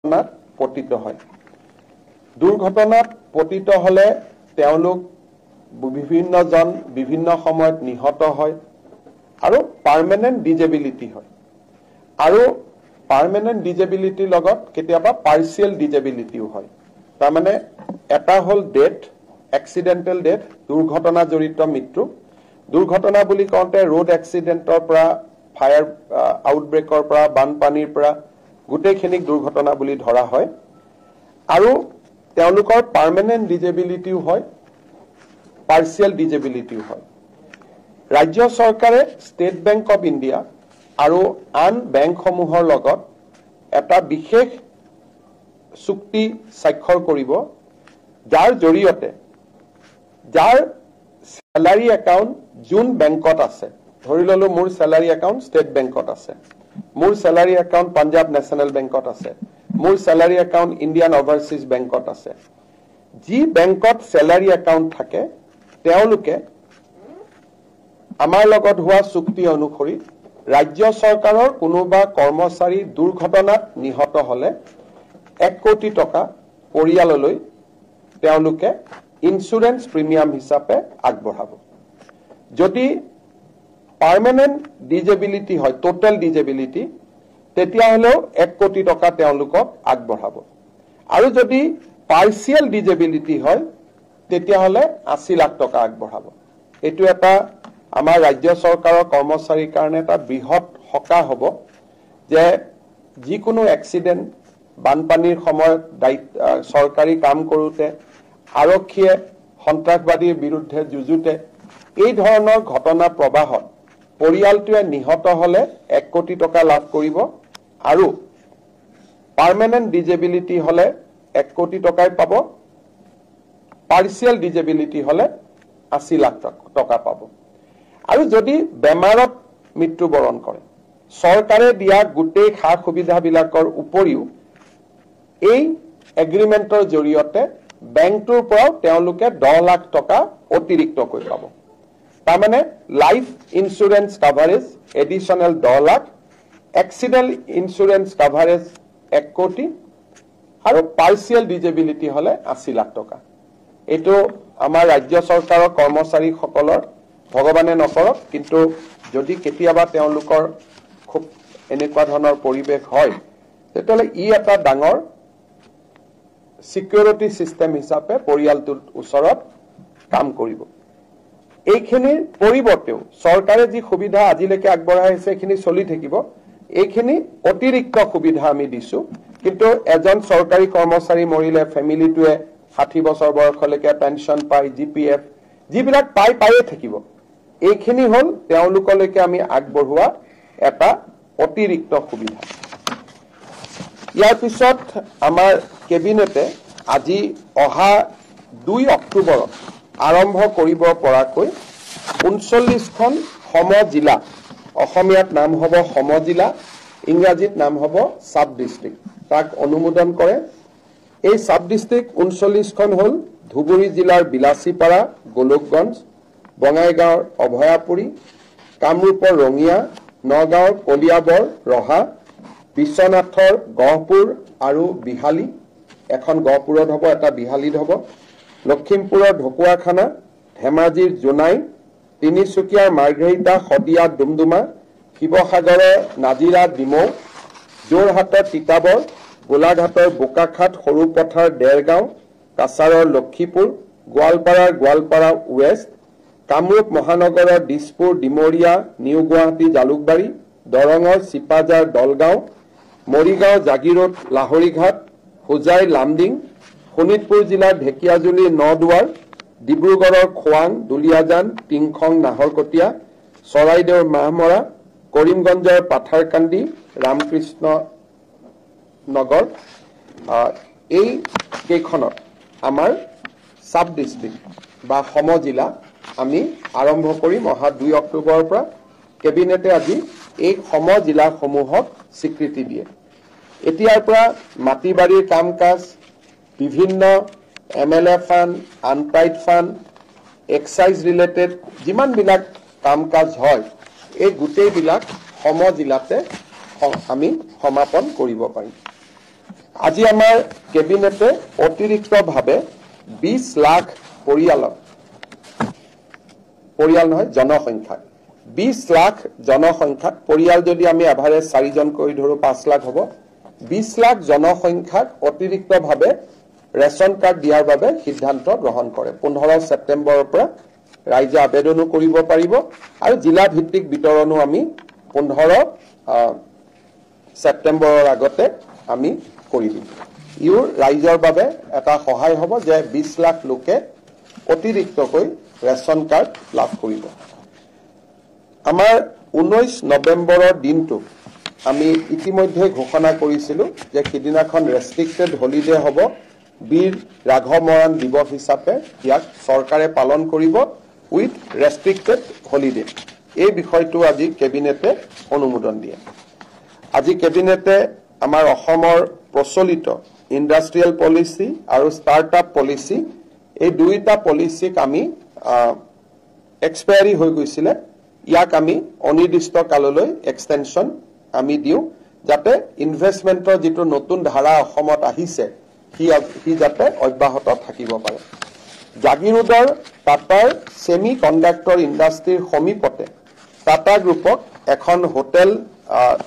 পতিত হয় দুৰ্ঘটনাত পতিত হলে তেওঁলোক বিভিন্নজন বিভিন্ন সময়ত নিহত হয় আৰু পাৰ্মানেন্ট ডিজেবিলিটি হয় আৰু পাৰ্মানেন্ট ডিজেবিলিটিৰ লগত কেতিয়াবা পাৰ্চিয়েল ডিজেবিলিটিও হয় তাৰমানে এটা হল ডেথ এক্সিডেন্টেল ডেথ দুৰ্ঘটনা জড়িত মৃত্যু দুৰ্ঘটনা বুলি কওঁতে ৰোড এক্সিডেন্টৰ পৰা ফায়াৰ আউটব্ৰেকৰ পৰা বানপানীৰ পৰা গোটেইখিনিক দুৰ্ঘটনা বুলি ধৰা হয় আৰু তেওঁলোকৰ পাৰ্মানেন্ট ডিজেবিলিটিও হয় পাৰ্চিয়েল ডিজেবিলিটিও হয় ৰাজ্য চৰকাৰে ষ্টেট বেংক অফ ইণ্ডিয়া আৰু আন বেংকসমূহৰ লগত এটা বিশেষ চুক্তি স্বাক্ষৰ কৰিব যাৰ জৰিয়তে যাৰ স্যালাৰি একাউণ্ট যোন বেংকত আছে ধৰি ললো মোৰ স্যালাৰি একাউণ্ট ষ্টেট বেংকত আছে মোৰ স্যালাৰি একাউণ্ট পাঞ্জাব নেশ্যনেল বেংকত আছে মোৰ স্যালাৰি একাউণ্ট ইণ্ডিয়ান অভাৰসিজ বেংকত আছে যি বেংকত স্যালাৰি একাউণ্ট থাকে তেওঁলোকে আমাৰ লগত হোৱা চুক্তি অনুসৰি ৰাজ্য চৰকাৰৰ কোনোবা কৰ্মচাৰী দুৰ্ঘটনাত নিহত হলে 1 কোটি টকা পৰিয়াললৈ তেওঁলোকে ইন্স্যুৰেন্স প্ৰিমিয়াম হিচাপে আগবঢ়াব যদি পাৰ্মানেন্ট ডিজেবিলিটি হয় টোটাল ডিজেবিলিটি তেতিয়া হলেও 1 কোটি টকা তেওঁলোকক আগবঢ়াব আৰু যদি পাৰ্চিয়েল ডিজেবিলিটি হয় তেতিয়া হলে 80 লাখ টকা আগবঢ়াব এটো এটা আমাৰ ৰাজ্য চৰকাৰৰ কৰ্মচাৰীৰ কাৰণে এটা বৃহৎ হকা হ'ব যে যিকোনো এক্সিডেন্ট বানপানীৰ সময়ত চৰকাৰী কাম কৰোতে আৰক্ষীয়ে সন্ত্ৰাসবাদীৰ বিৰুদ্ধে যুঁজোতে এই ধৰণৰ ঘটনা প্ৰবাহত পৰিয়ালটোৱে নিহত হলে 1 কোটি টকা লাভ কৰিব আৰু পাৰ্মানেন্ট ডিজেবিলিটি হলে 1 কোটি টকাই পাব পাৰ্চিয়েল ডিজেবিলিটি হলে 80 লাখ টকা পাব আৰু যদি বেমাৰত মৃত্যুবৰণ কৰে চৰকাৰে দিয়া গোটেই খা সুবিধাবিলাকৰ উপৰিও এই এগ্ৰিমেন্টৰ জৰিয়তে বেংকটোৰ পৰা তেওঁলোকে 10 লাখ টকা অতিৰিক্তকৈ পাব তাৰমানে life insurance coverage additional 10 lakh accident insurance coverage 1 কোটি আৰু পাৰ্চিয়েল ডিজেবিলিটি হলে 80 লাখ টকা এটো আমাৰ ৰাজ্য চৰকাৰৰ কৰ্মচাৰীসকলৰ ভগৱানে নকৰক কিন্তু যদি কেতিয়াবা তেওঁলোকৰ খুব এনেকুৱা ধৰণৰ পৰিবেশ হয় তেতিয়ালে ই এটা ডাঙৰ সিকিউৰিটি সিস্টেম হিচাপে পৰিয়ালটোৰ ওচৰত কাম কৰিব এইখিনিৰ পৰিৱৰ্তেও চৰকাৰে যি সুবিধা আজিলৈকে আগবঢ়াইছে এইখিনি চলি থাকিব এইখিনি অতিৰিক্ত সুবিধা আমি দিছো কিন্তু এজন চৰকাৰী কৰ্মচাৰী মৰিলে ফ্যামিলিটোৱে 60 বছৰ বয়সলৈকে পেনশন পায় জিপিএফ যিবিলাক পায়ে থাকিব এইখিনি হল তেওঁলোকলৈকে আমি আগবঢ়োৱা এটা অতিৰিক্ত সুবিধা ইয়াৰ পিছত আমাৰ কেবিনেটে আজি অহা 2 অক্টোবৰত আৰম্ভ কৰিব পৰাকৈ 39খন সম জিলা অসমীয়াত নাম হ'ব সম জিলা ইংৰাজীত নাম হ'ব সাব ডিস্ট্ৰিক্ট তাক অনুমোদন কৰে এই সাব ডিস্ট্ৰিক্ট 39খন হল ধুবুৰী জিলাৰ বিলাসীপাৰা গোলকগঞ্জ বঙাইগাঁৱৰ অভয়াপুৰী কামৰূপৰ ৰঙিয়া নগাঁৱৰ কলিয়াবৰ ৰহা বিশ্বনাথৰ গহপুৰ আৰু বিহালী এখন গহপুৰত হ'ব এটা বিহালীত হ'ব লখিমপুৰৰ ঢকুৱাখানা ধেমাজিৰ জোনাই তিনিচুকীয়াৰ মাৰ্ঘেৰিটা খদিয়া ডুমডুমা শিৱসাগৰৰ নাজিৰা ডিমৌ যোৰহাটৰ তিতাবৰ গোলাঘাটৰ বোকাখাট সৰুপথাৰ দেৰগাঁও কাছাৰৰ লক্ষীপুৰ গোৱালপাৰাৰ গোৱালপাৰা ৱেষ্ট কামৰূপ মহানগৰৰ দিছপুৰ ডিমৰীয়া নিউ গুৱাহাটী জালুকবাৰী দৰঙৰ চিপাজাৰ দলগাঁও মৰিগাঁও জাগিৰোড লাহৰীঘাট হোজাই লামডিং শোণিতপুৰ জিলাৰ ঢেকিয়াজুলি নদুৱাৰ ডিব্ৰুগড়ৰ খোৱাং দুলিয়াজান টিংখং নাহৰকটীয়া চৰাইদেউৰ মাহমৰা কৰিমগঞ্জৰ পাথাৰকান্দি ৰামকৃষ্ণ নগৰ এই কেইখনত আমাৰ সাব ডিস্ট্ৰিক্ট বা সম জিলা আমি আৰম্ভ কৰিম অহা 2 অক্টোবৰৰ পৰা কেবিনেটে আজি এই সম জিলাসমূহক স্বীকৃতি দিয়ে এতিয়াৰ পৰা মাটিবাৰীৰ কাম-কাজ বিভিন্ন এমএলএ ফান্ড আনপ্ৰাইড ফান্ড এক্সাইজ ৰিলেটেড যিমান বিলাক কাম-কাজ হয় এই গোটেই বিলাক সম জিলাতে আমি সমাপন কৰিব পাৰিম আজি আমাৰ কেবিনেটে অতিৰিক্তভাৱে 20 লাখ পৰিয়াল নহয় জনসংখ্যা 20 লাখ জনসংখ্যাক পৰিয়াল যদি আমি এভাৰেজ 4 জন কৰি ধৰো 5 লাখ হ'ব 20 লাখ জনসংখ্যাক অতিৰিক্তভাৱে ৰেচন কাৰ্ড দিয়াৰ বাবে সিদ্ধান্ত গ্ৰহণ কৰে 15 ছেপ্টেম্বৰৰ পৰা ৰাইজে আবেদনো কৰিব পাৰিব আৰু জিলা ভিত্তিক বিতৰণো আমি 15 ছেপ্টেম্বৰৰ আগতে আমি কৰি দিম ইউৰ ৰাইজৰ বাবে এটা সহায় হ'ব যে 20 লাখ লোকে অতিৰিক্তকৈ ৰেচন কাৰ্ড লাভ কৰিব আমাৰ 19 নৱেম্বৰৰ দিনটো আমি ইতিমধ্যে ঘোষণা কৰিছিলো যে সিদিনাখন ৰেষ্ট্ৰিক্টেড হলিডে হ'ব বীৰ ৰাঘৱ মৰাণ দিৱস হিচাপে ইয়াক চৰকাৰে পালন কৰিব উইথ ৰেষ্ট্ৰিক্টেড হলিডে এই বিষয়টো আজি কেবিনেটে অনুমোদন দিয়ে আজি কেবিনেটে আমাৰ অসমৰ প্ৰচলিত ইণ্ডাষ্ট্ৰিয়েল পলিচি আৰু ষ্টাৰ্টআপ পলিচি এই দুইটা পলিচিক আমি এক্সপায়াৰি হৈ গৈছিলে ইয়াক আমি অনিৰ্দিষ্ট কাললৈ এক্সটেনশন আমি দিও যাতে ইনভেষ্টমেন্টৰ যেটো নতুন ধাৰা অসমত আহিছে হি যাতে অব্যাহত থাকিব পাৰে জাগিৰোডৰ টাটাৰ সেমি কণ্ডাক্টৰ ইণ্ডাষ্ট্ৰিৰ সমীপতে টাটা গ্ৰুপক এখন হোটেল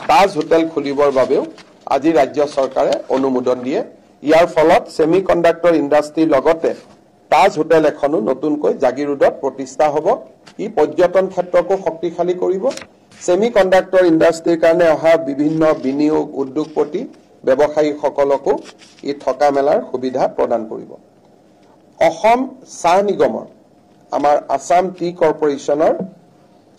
তাজ হোটেল খুলিবৰ বাবেও আজি ৰাজ্য চৰকাৰে অনুমোদন দিয়ে ইয়াৰ ফলত সেমি কণ্ডাক্টৰ ইণ্ডাষ্ট্ৰিৰ লগতে তাজ হোটেল এখনো নতুনকৈ জাগিৰোডত প্ৰতিষ্ঠা হ'ব ই পৰ্যটন ক্ষেত্ৰকো শক্তিশালী কৰিব সেমি কণ্ডাক্টৰ ইণ্ডাষ্ট্ৰিৰ কাৰণে অহা বিভিন্ন বিনিয়োগ উদ্যোগপতি ব্যৱসায়ীসকলকো ই থকা মেলাৰ সুবিধা প্ৰদান কৰিব অসম চাহ নিগমৰ আমাৰ আসাম টি কৰ্পোৰেচনৰ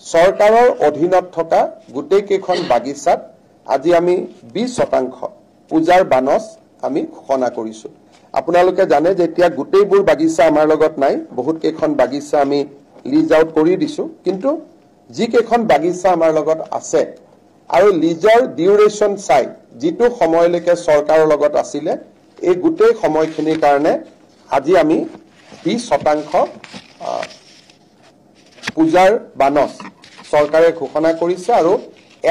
চৰকাৰৰ অধীনত থকা গুটেই কেইখন বাগিচাত আজি আমি 20% পূজাৰ বানস আমি ঘোষণা কৰিছো আপোনালোকে জানে যে এতিয়া গুটেইবোৰ বাগিচা আমাৰ লগত নাই বহুত কেইখন বাগিচা আমি লিজ আউট কৰি দিছো কিন্তু যি কেইখন বাগিচা আমাৰ লগত আছে আৰু লিজৰ ডিউৰেচন চাই যেটো সময়লৈকে চৰকাৰৰ লগত আছিলে এই গুটেই সময়খিনিৰ কাৰণে আজি আমি 20% পূজাৰ বানস চৰকাৰে ঘোষণা কৰিছে আৰু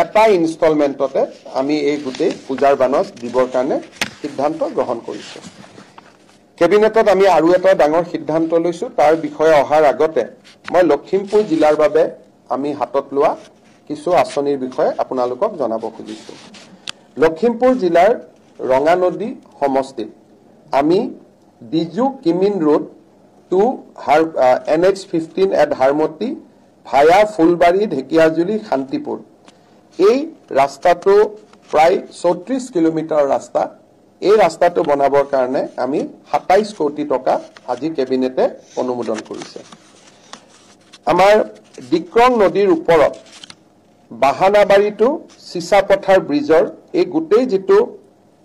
এটা ইনষ্টলমেন্টতে আমি এই গুটেই পূজাৰ বানস দিবৰ কাৰণে সিদ্ধান্ত গ্ৰহণ কৰিছো কেবিনেটত আমি আৰু এটা ডাঙৰ সিদ্ধান্ত লৈছো তাৰ বিষয়ে অহাৰ আগতে মই লখিমপুৰ জিলাৰ বাবে আমি হাতত লোৱা কিছু আঁচনিৰ বিষয়ে আপোনালোকক জনাব খুজিছো লখিমপুৰ জিলাৰ ৰঙানদী সমষ্টিত আমি Diju Kimin road to NH15 at Harmati via Phulbari Dhekiajuli Shantipur এই ৰাস্তাটো প্ৰায় 34 কিলোমিটাৰ ৰাস্তা এই ৰাস্তাটো বনাবৰ কাৰণে আমি 27 কোটি টকা আজি কেবিনেটে অনুমোদন কৰিছে আমাৰ ডিক্ৰং নদীৰ ওপৰত বাহানাবাৰী টু চিসাপথাৰ ব্ৰিজৰ এই গুটেই যেটো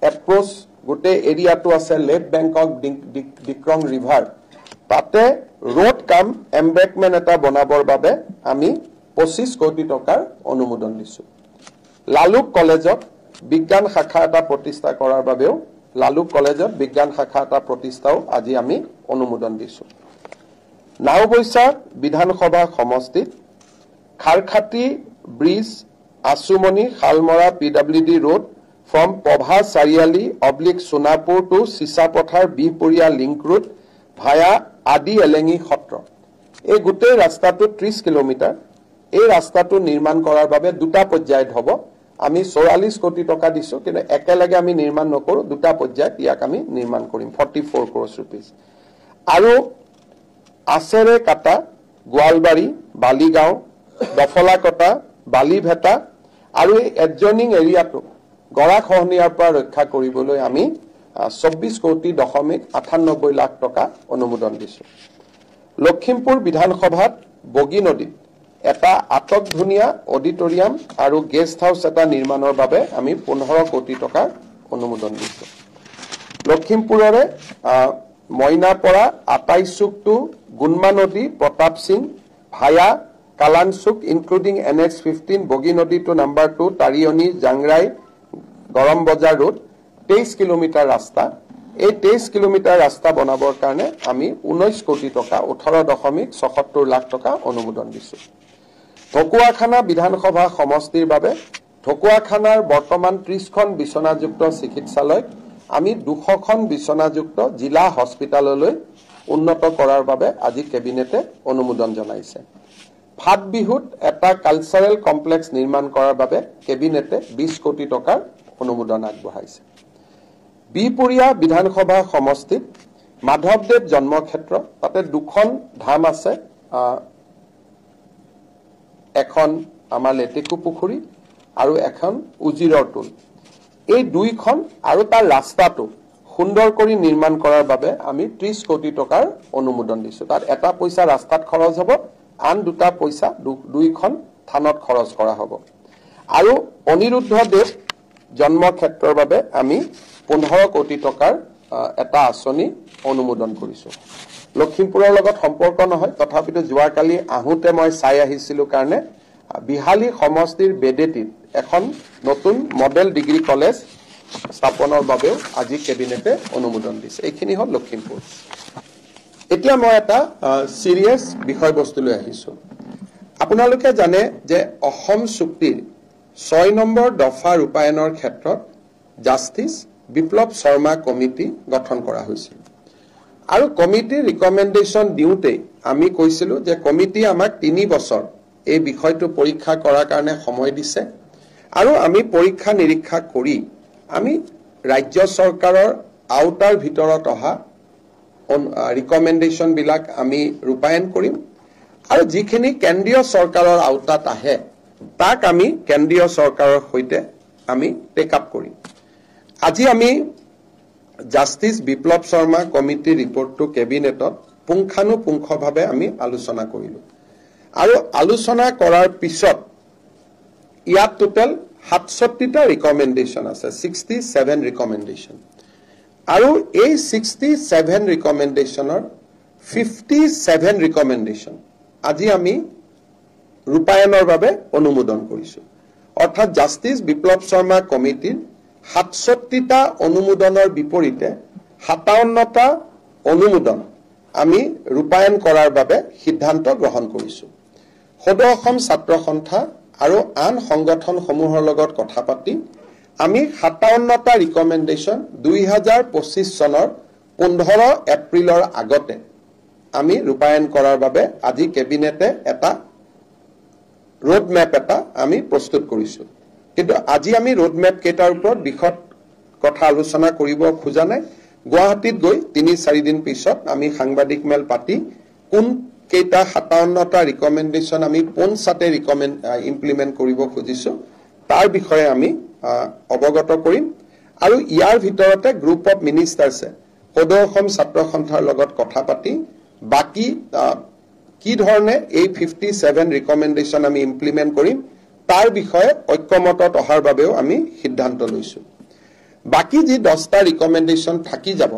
এপ্ৰোচ গুটেই এৰিয়াটো আছে left bank of Dikrong river তাতে ৰোড কাম এমবেকমেন্ট এটা বনাবৰ বাবে আমি 25 কোটি টকাৰ অনুমোদন দিছো লালুক কলেজত বিজ্ঞান শাখা এটা প্ৰতিষ্ঠা কৰাৰ বাবেও লালুক কলেজত বিজ্ঞান শাখা এটা প্ৰতিষ্ঠাও আজি আমি অনুমোদন দিছো নাওবৈছা বিধানসভা সমষ্টিত Kharkhati bridge Asumoni Khalmara PWD road from Pabha Chariali / Sonapur to Chisapathar Bihpuria link road via Adi Elengi সত্ৰ এই গোটেই ৰাস্তাটো 30 কিলোমিটাৰ এই ৰাস্তাটো নিৰ্মাণ কৰাৰ বাবে দুটা পৰ্যায়ত হ'ব আমি 44 কোটি টকা দিছো কিন্তু একেলগে আমি নিৰ্মাণ নকৰো দুটা পৰ্যায়ত ইয়াক আমি নিৰ্মাণ কৰিম 44 crores rupees আৰু আছেৰে কাটা গোৱালবাৰী বালিগাঁও দফলাকটা বালিভেটা আৰু এই এডজইনিং এৰিয়াটো গৰাখহনীয়াৰ পৰা ৰক্ষা কৰিবলৈ আমি 24.98 লাখ টকা অনুমোদন দিছো লখিমপুৰ বিধানসভাত বগী নদীত এটা আটক ধুনিয়া অডিটৰিয়াম আৰু গেষ্ট হাউস এটা নিৰ্মাণৰ বাবে আমি 15 কোটি টকা অনুমোদন দিছো লখিমপুৰৰে মইনাপৰা 28 চুক টু গুনমা নদী Pratap Singh via Kalansuk including NH15 Bogi নদী টু নাম্বাৰ 2 তাৰিয়নি জাংৰাই গৰম বজাৰ ৰোড 23 কিলোমিটাৰ ৰাস্তা এই 23 কিলোমিটাৰ ৰাস্তা বনাবৰ কাৰণে আমি 19 কোটি টকা 18.76 লাখ টকা অনুমোদন দিছো ঢকুৱাখানা বিধানসভা সমষ্টিৰ বাবে ঢকুৱাখানাৰ বৰ্তমান 30খন বিছনাযুক্ত চিকিৎসালয় আমি 200খন বিছনাযুক্ত জিলা হস্পিটাললৈ উন্নত কৰাৰ বাবে আজি কেবিনেটে অনুমোদন জনাইছে ফাট বিহুত এটা কালচাৰেল কমপ্লেক্স নিৰ্মাণ কৰাৰ বাবে কেবিনেটে 20 কোটি টকাৰ অনুমোদন আগবঢ়াইছে বিপুৰীয়া বিধানসভা সমষ্টিত মাধৱদেৱ জন্মক্ষেত্ৰ তাতে দুখন ধাম আছে এখন আমাৰ লেটেকু পুখুৰী আৰু এখন উজিৰৰ টোল এই দুইখন আৰু তাৰ ৰাস্তাটো সুন্দৰ কৰি নিৰ্মাণ কৰাৰ বাবে আমি 30 কোটি টকাৰ অনুমোদন দিছো তাত এটা পইচা ৰাস্তাত খৰচ হ'ব আন দুটা পইচা দুইখন থানত খৰচ কৰা হ'ব আৰু অনিৰুদ্ধ দেৱ জন্মক্ষেত্ৰৰ বাবে আমি 15 কোটি টকাৰ এটা আঁচনি অনুমোদন কৰিছো লখিমপুৰৰ লগত সম্পৰ্ক নহয় তথাপিতো যোৱাকালি আহোতে মই চাই আহিছিলো কাৰণে বিহালী সমষ্টিৰ বেডেটিত এখন নতুন মডেল ডিগ্ৰী কলেজ স্থাপনৰ বাবে আজি কেবিনেটে অনুমোদন দিছে এইখিনি হল লখিমপুৰ এতিয়া মই এটা সিৰিয়াস বিষয়বস্তু লৈ আহিছো আপোনালোকে জানে যে অসম চুক্তিৰ 6 নম্বৰ দফা ৰূপায়ণৰ ক্ষেত্ৰত জাষ্টিস বিপ্লৱ শৰ্মা কমিটি গঠন কৰা হৈছিল আৰু কমিটিৰ ৰিকমেন্ডেশন দিওতে আমি কৈছিলো যে কমিটি আমাক 3 বছৰ এই বিষয়টো পৰীক্ষা কৰাৰ কাৰণে সময় দিছে আৰু আমি পৰীক্ষা নিৰীক্ষা কৰি আমি ৰাজ্য চৰকাৰৰ আউটাৰ ভিতৰত অহা ৰিকমেন্ডেশন বিলাক আমি ৰূপায়ণ কৰিম আৰু যিখিনি কেন্দ্ৰীয় চৰকাৰৰ আউটাত আহে তাক আমি কেন্দ্ৰীয় চৰকাৰৰ সৈতে আমি টেক আপ কৰিম আজি আমি জাষ্টিস বিপ্লৱ শৰ্মা কমিটিৰ ৰিপৰ্টটো কেবিনেটত পুংখানুপুংখভাৱে আমি আলোচনা কৰিলো আৰু আলোচনা কৰাৰ পিছত ইয়াত টোটাল 67টা ৰিকমেন্ডেশন আছে 67 ৰিকমেন্ডেশন আৰু এই 67 ৰিকমেন্ডেশনৰ 57 ৰিকমেন্ডেশন আজি আমি ৰূপায়ণৰ বাবে অনুমোদন কৰিছো অৰ্থাৎ জাষ্টিস বিপ্লৱ শৰ্মা কমিটিৰ 67টা অনুমোদনৰ বিপৰীতে 57টা অনুমোদন আমি ৰূপায়ণ কৰাৰ বাবে সিদ্ধান্ত গ্ৰহণ কৰিছো সদৌ অসম ছাত্ৰ সন্থা আৰু আন সংগঠনসমূহৰ লগত কথা পাতি আমি 57টা ৰিকমেন্ডেশন 2025 চনৰ 15 এপ্ৰিলৰ আগতে আমি ৰূপায়ণ কৰাৰ বাবে আজি কেবিনেটে এটা ৰোড ম্যাপ এটা আমি প্ৰস্তুত কৰিছো কিন্তু আজি আমি ৰোড ম্যাপ কেটাৰ ওপৰত বিশদ কথা আলোচনা কৰিব খোজা নাই গুৱাহাটীত গৈ 3-4 দিন পিছত আমি সাংবাদিক মেল পাতি কোন কেইটা 57টা ৰিকমেন্ডেশন আমি পোনছাতে ইমপ্লিমেন্ট কৰিব খুজিছো তাৰ বিষয়ে আমি অৱগত কৰিম আৰু ইয়াৰ ভিতৰতে গ্ৰুপ অফ মিনিষ্টাৰ্ছে সদৌ অসম ছাত্ৰ সন্থাৰ লগত কথা পাতি বাকি কি ধৰণে এই 57 ৰিকমেন্ডেশন আমি ইমপ্লিমেন্ট কৰিম তাৰ বিষয়ে ঐক্যমতত অহাৰ বাবেও আমি সিদ্ধান্ত লৈছো বাকি যি 10টা ৰিকমেন্ডেশন থাকি যাব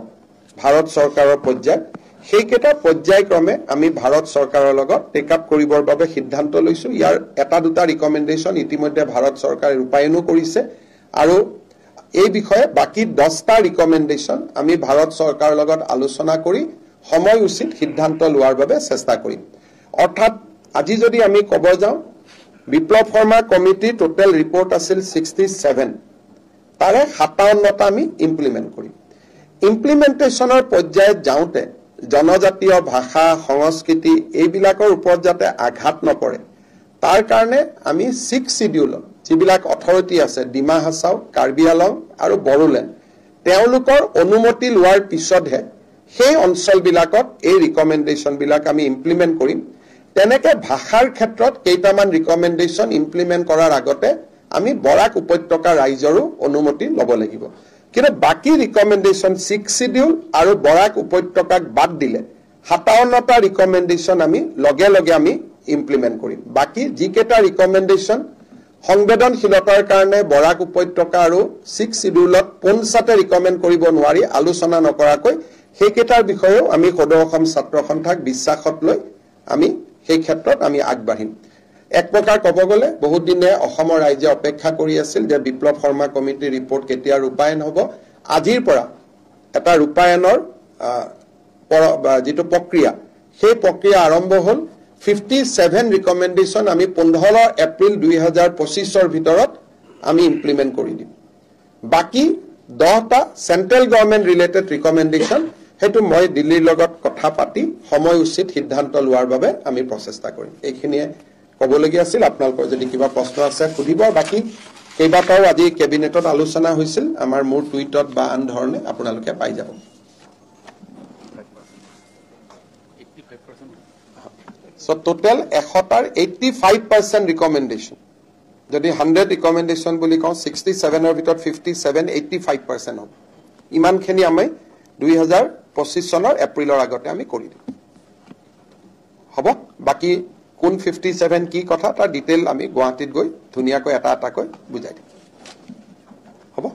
ভাৰত চৰকাৰৰ পৰ্যায়ত সেইকেইটা পৰ্যায়ক্ৰমে আমি ভাৰত চৰকাৰৰ লগত টেক আপ কৰিবৰ বাবে সিদ্ধান্ত লৈছো ইয়াৰ এটা দুটা ৰিকমেন্ডেশন ইতিমধ্যে ভাৰত চৰকাৰে ৰূপায়ণ কৰিছে আৰু এই বিষয়ে বাকি 10টা ৰিকমেন্ডেশন আমি ভাৰত চৰকাৰৰ লগত আলোচনা কৰি সময় উচিত সিদ্ধান্ত লোৱাৰ বাবে চেষ্টা কৰিম অৰ্থাৎ আজি যদি আমি ক'ব যাওঁ বিপ্লৱ শৰ্মা কমিটি টোটাল ৰিপৰ্ট আছিল 67 তাৰে 57টা আমি ইমপ্লিমেন্ট কৰিম ইমপ্লিমেন্টেশনৰ পৰ্যায়ত যাওঁতে জনজাতীয় ভাষা সংস্কৃতি এইবিলাকৰ ওপৰত যাতে আঘাত নপৰে তাৰ কাৰণে আমি 6 শিডিউল যিবিলাক অথৰিটি আছে ডিমা হাছাও কাৰ্বি আলং আৰু বড়োলেণ্ড তেওঁলোকৰ অনুমতি লোৱাৰ পিছতহে সেই অঞ্চলবিলাকত এই ৰিকমেন্ডেশন বিলাক আমি ইমপ্লিমেন্ট কৰিম তেনেকে ভাষাৰ ক্ষেত্ৰত কেইটামান ৰিকমেন্ডেশন ইমপ্লিমেন্ট কৰাৰ আগতে আমি বৰাক উপত্যকা ৰাইজৰো অনুমতি ল'ব লাগিব কিন্তু বাকি ৰিকমেন্ডেশন 6 শিডিউল আৰু বৰাক উপত্যকাক বাদ দিলে 57টা ৰিকমেন্ডেশন আমি লগে লগে আমি ইমপ্লিমেন্ট কৰিম বাকি যিকেইটা ৰিকমেন্ডেশন সংবেদনশীলতাৰ কাৰণে বৰাক উপত্যকা আৰু 6 শিডিউলত পোনছাতে ৰিকমেন্ড কৰিব নোৱাৰি আলোচনা নকৰাকৈ সেইকেইটাৰ বিষয়েও আমি সদৌ অসম ছাত্ৰ সন্থাক বিশ্বাসত লৈ আমি সেই ক্ষেত্ৰত আমি আগবাঢ়িম এক প্ৰকাৰ ক'ব গ'লে বহুত দিনে অসমৰ ৰাইজে অপেক্ষা কৰি আছিল যে বিপ্লৱ শৰ্মা কমিটিৰ ৰিপৰ্ট কেতিয়া ৰূপায়ণ হ'ব আজিৰ পৰা এটা ৰূপায়ণৰ যেটো প্ৰক্ৰিয়া সেই প্ৰক্ৰিয়া আৰম্ভ হ'ল 57 ৰিকমেন্ডেশন আমি 15 এপ্ৰিল 2025 ভিতৰত আমি ইমপ্লিমেন্ট কৰি দিম বাকি 10টা চেন্ট্ৰেল গভৰ্ণমেণ্ট ৰিলেটেড ৰিকমেণ্ডেশ্যন সেইটো মই দিল্লীৰ লগত কথা পাতি সময় উচিত সিদ্ধান্ত লোৱাৰ বাবে আমি প্ৰচেষ্টা কৰিম। এইখিনিয়ে ক'বলগীয়া আছিল। আপোনালোকৰ যদি কিবা প্ৰশ্ন আছে সুধিব। বাকী কেইবাটাও আজি কেবিনেটত আলোচনা হৈছিল, আমাৰ মোৰ টুইটত বা আন ধৰণে আপোনালোকে পাই যাব। So total 100টাৰ 85% recommendation. যদি 100 ৰিকমেণ্ডেশ্যন বুলি কওঁ 67ৰ ভিতৰত 57 85% হ'ব। ইমানখিনি আমি 2025 চনৰ এপ্ৰিলৰ আগতে আমি কৰি দিম। হ'ব। বাকী কোন 57 কি কথা তাৰ ডিটেইল আমি গুৱাহাটীত গৈ ধুনীয়াকৈ এটা এটাকৈ বুজাই দিম। হ'ব।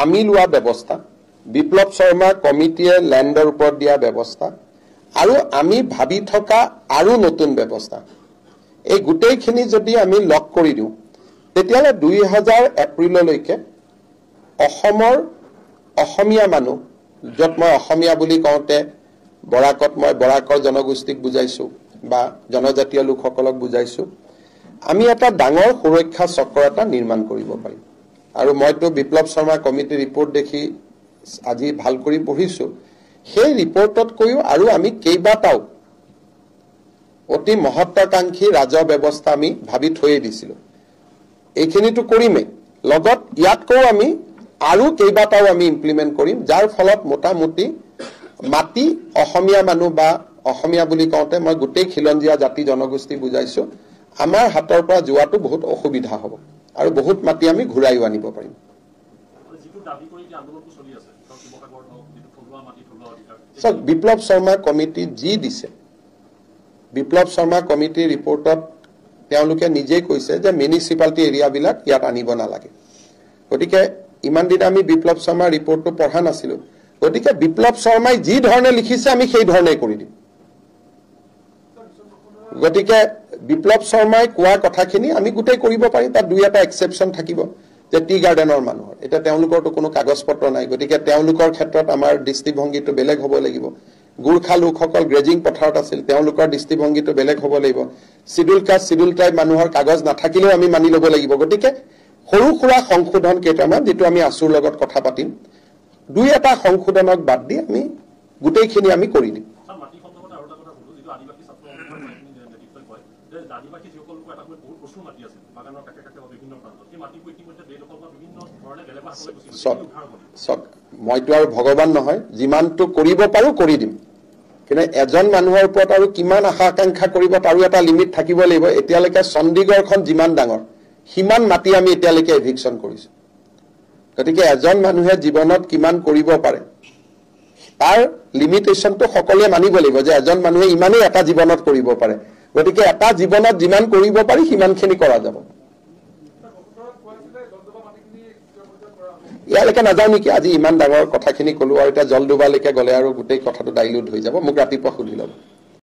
আমি লোৱা ব্যৱস্থা, বিপ্লৱ শৰ্মা কমিটিয়ে লেণ্ডৰ ওপৰত দিয়া ব্যৱস্থা আৰু আমি ভাবি থকা আৰু নতুন ব্যৱস্থা, এই গোটেইখিনি যদি আমি লগ কৰি দিওঁ তেতিয়াহ'লে 2000 এপ্ৰিললৈকে অসমৰ অসমীয়া মানুহ, য'ত মই অসমীয়া বুলি কওঁতে বৰাকত মই বৰাকৰ জনগোষ্ঠীক বুজাইছোঁ বা জনজাতীয় লোকসকলক বুজাইছোঁ, আমি এটা ডাঙৰ সুৰক্ষা চক্ৰ এটা নিৰ্মাণ কৰিব পাৰিম। আৰু মইতো বিপ্লৱ শৰ্মা কমিটিৰ ৰিপৰ্ট দেখি আজি ভাল কৰি পঢ়িছোঁ। সেই ৰিপৰ্টতকৈও আৰু আমি কেইবাটাও অতি মহত্বাকাংক্ষী ৰাজহ ব্যৱস্থা আমি ভাবি থৈয়ে দিছিলোঁ। এইখিনিতো কৰিমেই, লগত ইয়াতকৈও আমি আৰু কেইবাটাও আমি ইমপ্লিমেণ্ট কৰিম, যাৰ ফলত মোটামুটি মাটি অসমীয়া মানুহ বা অসমীয়া বুলি কওঁতে মই গোটেই খিলঞ্জীয়া জাতি জনগোষ্ঠী বুজাইছোঁ, আমাৰ হাতৰ পৰা যোৱাটো বহুত অসুবিধা হ'ব আৰু বহুত মাটি আমি ঘূৰাইও আনিব পাৰিম। বিপ্লৱ শৰ্মা কমিটি যি দিছে, বিপ্লৱ শৰ্মা কমিটিৰ ৰিপৰ্টত তেওঁলোকে নিজেই কৈছে যে মিউনিচিপালিটি এৰিয়াবিলাক ইয়াত আনিব নালাগে। গতিকে ইমান দিন আমি বিপ্লৱ শৰ্মাৰ ৰিপৰ্টটো পঢ়া নাছিলোঁ। গতিকে বিপ্লৱ শৰ্মাই যি ধৰণে লিখিছে আমি সেই ধৰণেই কৰি দিম। গতিকে বিপ্লৱ শৰ্মাই কোৱা কথাখিনি আমি গোটেই কৰিব পাৰিম। তাত দুই এটা এক্সেপশ্যন থাকিব, যে টি গাৰ্ডেনৰ মানুহৰ এতিয়া তেওঁলোকৰতো কোনো কাগজ পত্ৰ নাই, গতিকে তেওঁলোকৰ ক্ষেত্ৰত আমাৰ দৃষ্টিভংগীটো বেলেগ হ'ব লাগিব। গোৰ্খা লোকসকল গ্ৰেজিং পথাৰত আছিল, তেওঁলোকৰ দৃষ্টিভংগীটো বেলেগ হ'ব লাগিব। চিডুল কাষ্ট চিডুল ট্ৰাইব মানুহৰ কাগজ নাথাকিলেও আমি মানি ল'ব লাগিব। গতিকে সৰু সুৰা সংশোধন কেইটামান, যিটো আমি আছুৰ লগত কথা পাতিম, দুই এটা সংশোধনক বাদ দি আমি গোটেইখিনি আমি কৰি দিম। মইতো আৰু ভগৱান নহয়, যিমানটো কৰিব পাৰো কৰি দিম, কিন্তু এজন মানুহৰ ওপৰত আৰু কিমান আশা আকাংক্ষা কৰিব তাৰো এটা লিমিট থাকিব লাগিব। এতিয়ালৈকে চণ্ডীগড়খন যিমান ডাঙৰ সিমান মাটি আমি এতিয়ালৈকে এভিকশ্যন কৰিছো। গতিকে এজন মানুহে জীৱনত কিমান কৰিব পাৰে তাৰ লিমিটেশ্যনটো সকলোৱে মানিব লাগিব, যে এজন মানুহে ইমানেই এটা জীৱনত কৰিব পাৰে। গতিকে এটা জীৱনত যিমান কৰিব পাৰি সিমানখিনি কৰা যাব। ইয়ালৈকে নাযাওঁ নেকি, আজি ইমান ডাঙৰ কথাখিনি ক'লো আৰু এতিয়া জলডোবালৈকে গ'লে আৰু গোটেই কথাটো ডাইলিউট হৈ যাব। মোক ৰাতিপুৱা সুধি ল'ব।